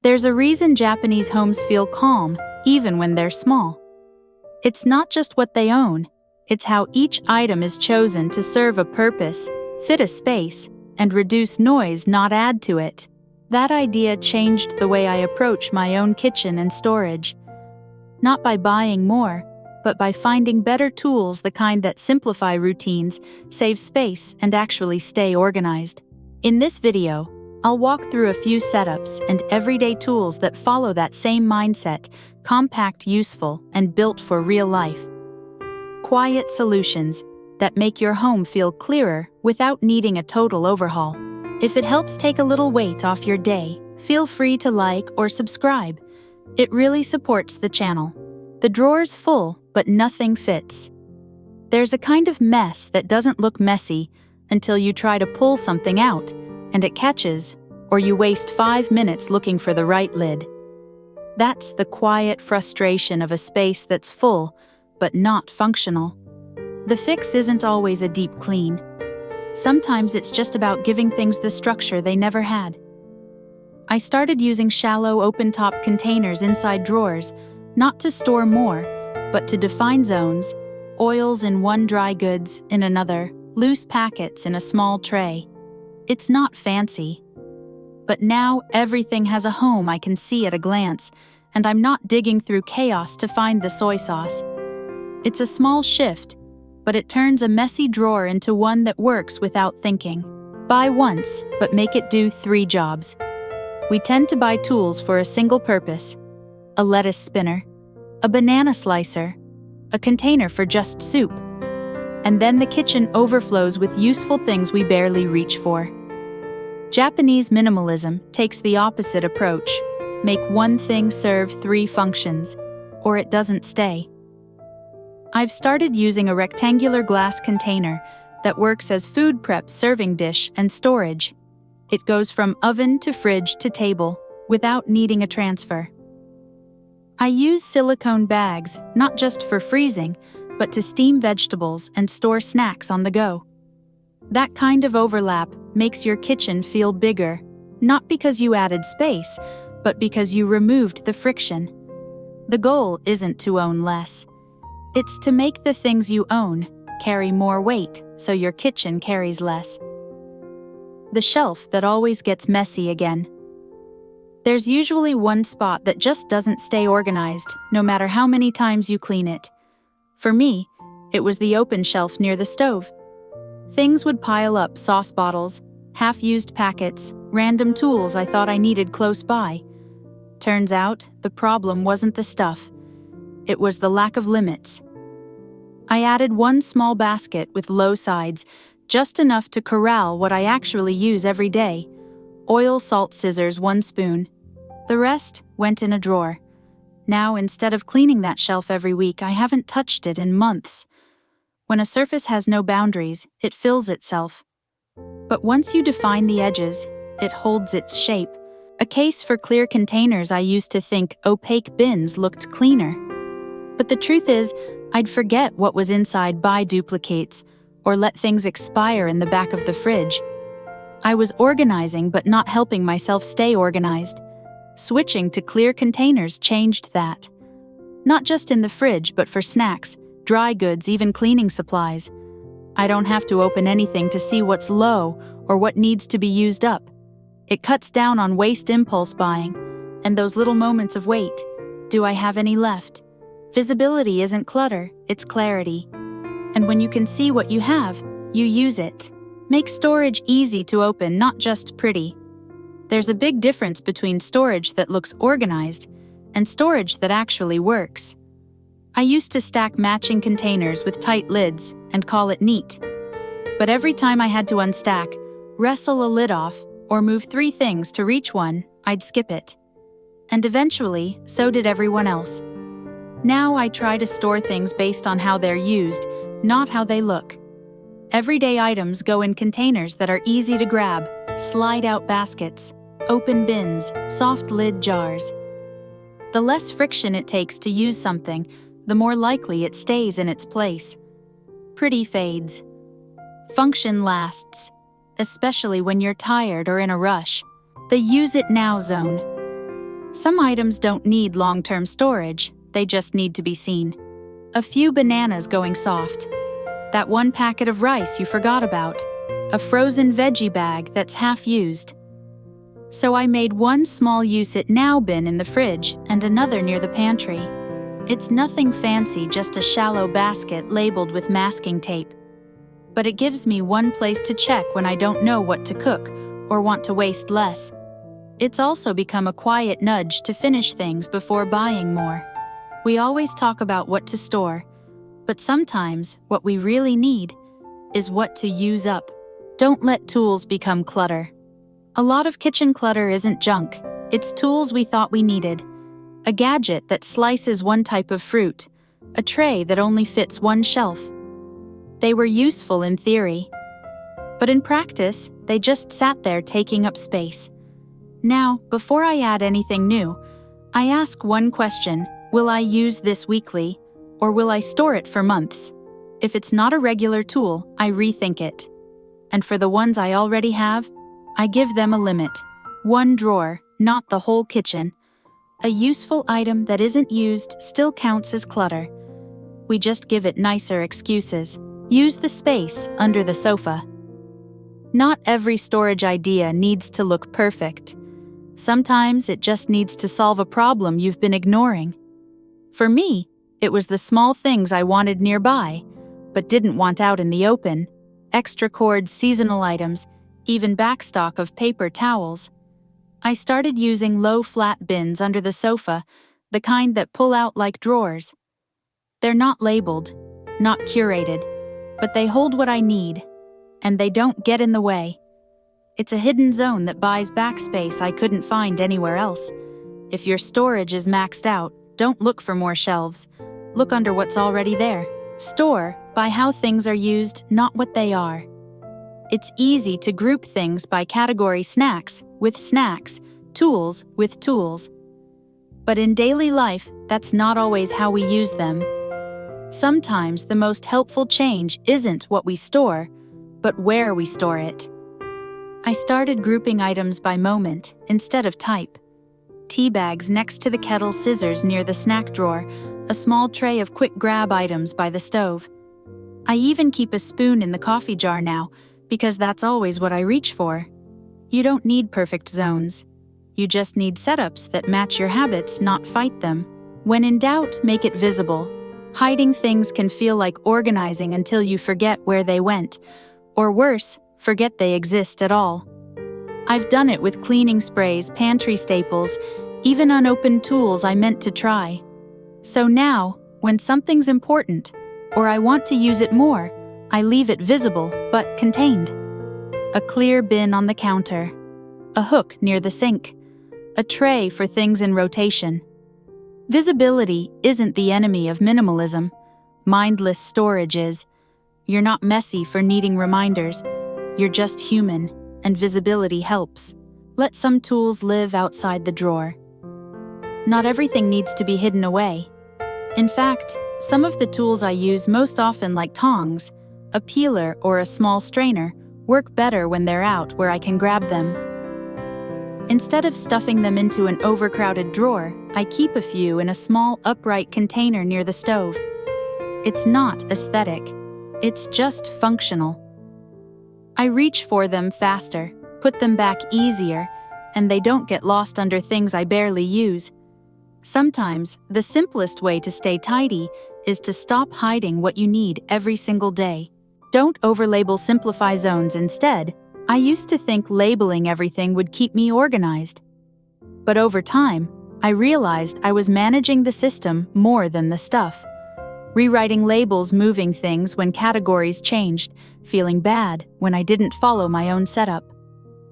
There's a reason Japanese homes feel calm, even when they're small. It's not just what they own, it's how each item is chosen to serve a purpose, fit a space, and reduce noise, not add to it. That idea changed the way I approach my own kitchen and storage. Not by buying more, but by finding better tools, the kind that simplify routines, save space, and actually stay organized. In this video, I'll walk through a few setups and everyday tools that follow that same mindset: compact, useful, and built for real life. Quiet solutions that make your home feel clearer without needing a total overhaul. If it helps take a little weight off your day, feel free to like or subscribe. It really supports the channel. The drawer's full, but nothing fits. There's a kind of mess that doesn't look messy until you try to pull something out, and it catches, or you waste 5 minutes looking for the right lid. That's the quiet frustration of a space that's full, but not functional. The fix isn't always a deep clean. Sometimes it's just about giving things the structure they never had. I started using shallow open-top containers inside drawers, not to store more, but to define zones: oils in one, dry goods in another, loose packets in a small tray. It's not fancy. But now everything has a home I can see at a glance, and I'm not digging through chaos to find the soy sauce. It's a small shift, but it turns a messy drawer into one that works without thinking. Buy once, but make it do 3 jobs. We tend to buy tools for a single purpose: a lettuce spinner, a banana slicer, a container for just soup. And then the kitchen overflows with useful things we barely reach for. Japanese minimalism takes the opposite approach: make one thing serve 3 functions, or it doesn't stay. I've started using a rectangular glass container that works as food prep, serving dish, and storage. It goes from oven to fridge to table without needing a transfer. I use silicone bags, not just for freezing, but to steam vegetables and store snacks on the go. That kind of overlap makes your kitchen feel bigger, not because you added space, but because you removed the friction. The goal isn't to own less. It's to make the things you own carry more weight so your kitchen carries less. The shelf that always gets messy again. There's usually one spot that just doesn't stay organized, no matter how many times you clean it. For me, it was the open shelf near the stove. Things would pile up: sauce bottles, half-used packets, random tools I thought I needed close by. Turns out, the problem wasn't the stuff. It was the lack of limits. I added one small basket with low sides, just enough to corral what I actually use every day: oil, salt, scissors, 1 spoon. The rest went in a drawer. Now, instead of cleaning that shelf every week, I haven't touched it in months. When a surface has no boundaries, it fills itself. But once you define the edges, it holds its shape. A case for clear containers. I used to think opaque bins looked cleaner. But the truth is, I'd forget what was inside, buy duplicates, or let things expire in the back of the fridge. I was organizing but not helping myself stay organized. Switching to clear containers changed that. Not just in the fridge, but for snacks, dry goods, even cleaning supplies. I don't have to open anything to see what's low or what needs to be used up. It cuts down on waste, impulse buying, and those little moments of wait. Do I have any left? Visibility isn't clutter, it's clarity. And when you can see what you have, you use it. Make storage easy to open, not just pretty. There's a big difference between storage that looks organized and storage that actually works. I used to stack matching containers with tight lids and call it neat. But every time I had to unstack, wrestle a lid off, or move 3 things to reach one, I'd skip it. And eventually, so did everyone else. Now I try to store things based on how they're used, not how they look. Everyday items go in containers that are easy to grab: slide-out baskets, open bins, soft lid jars. The less friction it takes to use something, the more likely it stays in its place. Pretty fades. Function lasts, especially when you're tired or in a rush. The use it now zone. Some items don't need long-term storage, they just need to be seen. A few bananas going soft. That one packet of rice you forgot about. A frozen veggie bag that's half used. So I made one small use it now bin in the fridge and another near the pantry. It's nothing fancy, just a shallow basket labeled with masking tape. But it gives me one place to check when I don't know what to cook or want to waste less. It's also become a quiet nudge to finish things before buying more. We always talk about what to store, but sometimes what we really need is what to use up. Don't let tools become clutter. A lot of kitchen clutter isn't junk, it's tools we thought we needed. A gadget that slices one type of fruit, a tray that only fits one shelf. They were useful in theory, but in practice, they just sat there taking up space. Now, before I add anything new, I ask one question: will I use this weekly, or will I store it for months? If it's not a regular tool, I rethink it. And for the ones I already have, I give them a limit. One drawer, not the whole kitchen. A useful item that isn't used still counts as clutter. We just give it nicer excuses. Use the space under the sofa. Not every storage idea needs to look perfect. Sometimes it just needs to solve a problem you've been ignoring. For me, it was the small things I wanted nearby, but didn't want out in the open. Extra cord seasonal items, even backstock of paper towels. I started using low flat bins under the sofa, the kind that pull out like drawers. They're not labeled, not curated, but they hold what I need, and they don't get in the way. It's a hidden zone that buys backspace I couldn't find anywhere else. If your storage is maxed out, don't look for more shelves. Look under what's already there. Store by how things are used, not what they are. It's easy to group things by category: snacks with snacks, tools with tools. But in daily life, that's not always how we use them. Sometimes the most helpful change isn't what we store, but where we store it. I started grouping items by moment instead of type. Tea bags next to the kettle, scissors near the snack drawer, a small tray of quick grab items by the stove. I even keep a spoon in the coffee jar now, because that's always what I reach for. You don't need perfect zones. You just need setups that match your habits, not fight them. When in doubt, make it visible. Hiding things can feel like organizing until you forget where they went, or worse, forget they exist at all. I've done it with cleaning sprays, pantry staples, even unopened tools I meant to try. So now, when something's important, or I want to use it more, I leave it visible but contained. A clear bin on the counter, a hook near the sink, a tray for things in rotation. Visibility isn't the enemy of minimalism. Mindless storage is. You're not messy for needing reminders. You're just human, and visibility helps. Let some tools live outside the drawer. Not everything needs to be hidden away. In fact, some of the tools I use most often, like tongs, a peeler, or a small strainer, work better when they're out where I can grab them. Instead of stuffing them into an overcrowded drawer, I keep a few in a small upright container near the stove. It's not aesthetic. It's just functional. I reach for them faster, put them back easier, and they don't get lost under things I barely use. Sometimes, the simplest way to stay tidy is to stop hiding what you need every single day. Don't overlabel, simplify zones instead. I used to think labeling everything would keep me organized. But over time, I realized I was managing the system more than the stuff. Rewriting labels, moving things when categories changed, feeling bad when I didn't follow my own setup.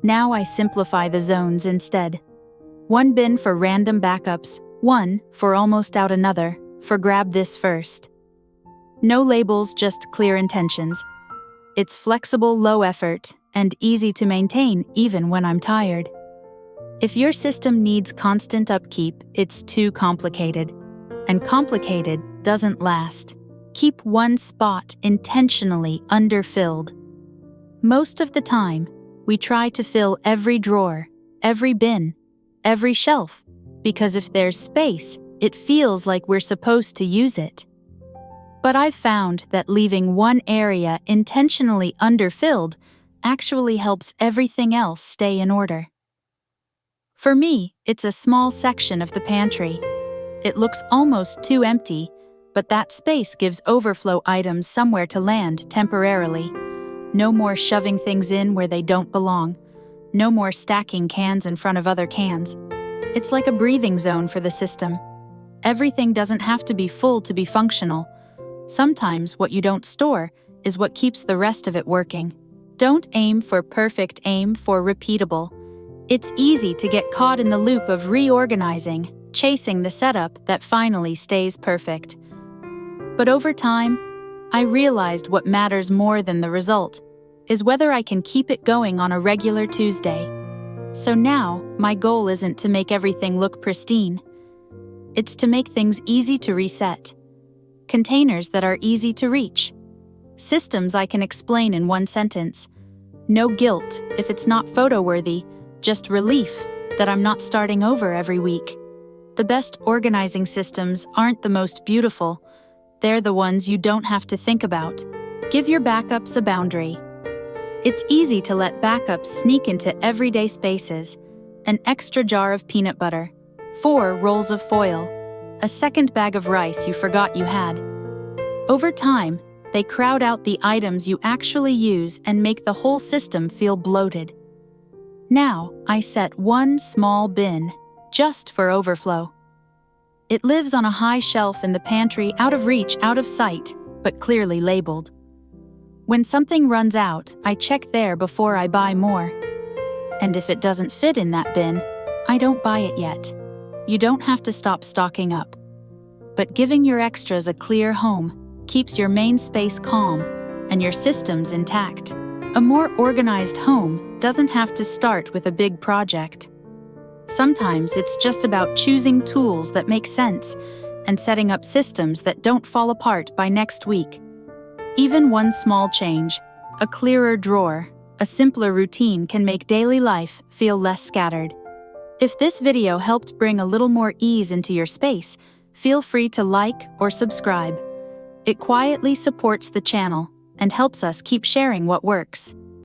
Now I simplify the zones instead. One bin for random backups, one for almost out, another for grab this first. No labels, just clear intentions. It's flexible, low effort, and easy to maintain even when I'm tired. If your system needs constant upkeep, it's too complicated. And complicated doesn't last. Keep one spot intentionally underfilled. Most of the time, we try to fill every drawer, every bin, every shelf, because if there's space, it feels like we're supposed to use it. But I've found that leaving one area intentionally underfilled actually helps everything else stay in order. For me, it's a small section of the pantry. It looks almost too empty, but that space gives overflow items somewhere to land temporarily. No more shoving things in where they don't belong. No more stacking cans in front of other cans. It's like a breathing zone for the system. Everything doesn't have to be full to be functional. Sometimes what you don't store is what keeps the rest of it working. Don't aim for perfect, aim for repeatable. It's easy to get caught in the loop of reorganizing, chasing the setup that finally stays perfect. But over time, I realized what matters more than the result is whether I can keep it going on a regular Tuesday. So now, my goal isn't to make everything look pristine. It's to make things easy to reset. Containers that are easy to reach. Systems I can explain in one sentence. No guilt if it's not photo-worthy, just relief that I'm not starting over every week. The best organizing systems aren't the most beautiful. They're the ones you don't have to think about. Give your backups a boundary. It's easy to let backups sneak into everyday spaces. An extra jar of peanut butter, 4 rolls of foil, a second bag of rice you forgot you had. Over time, they crowd out the items you actually use and make the whole system feel bloated. Now, I set one small bin, just for overflow. It lives on a high shelf in the pantry, out of reach, out of sight, but clearly labeled. When something runs out, I check there before I buy more. And if it doesn't fit in that bin, I don't buy it yet. You don't have to stop stocking up. But giving your extras a clear home keeps your main space calm and your systems intact. A more organized home doesn't have to start with a big project. Sometimes it's just about choosing tools that make sense and setting up systems that don't fall apart by next week. Even one small change, a clearer drawer, a simpler routine can make daily life feel less scattered. If this video helped bring a little more ease into your space, feel free to like or subscribe. It quietly supports the channel and helps us keep sharing what works.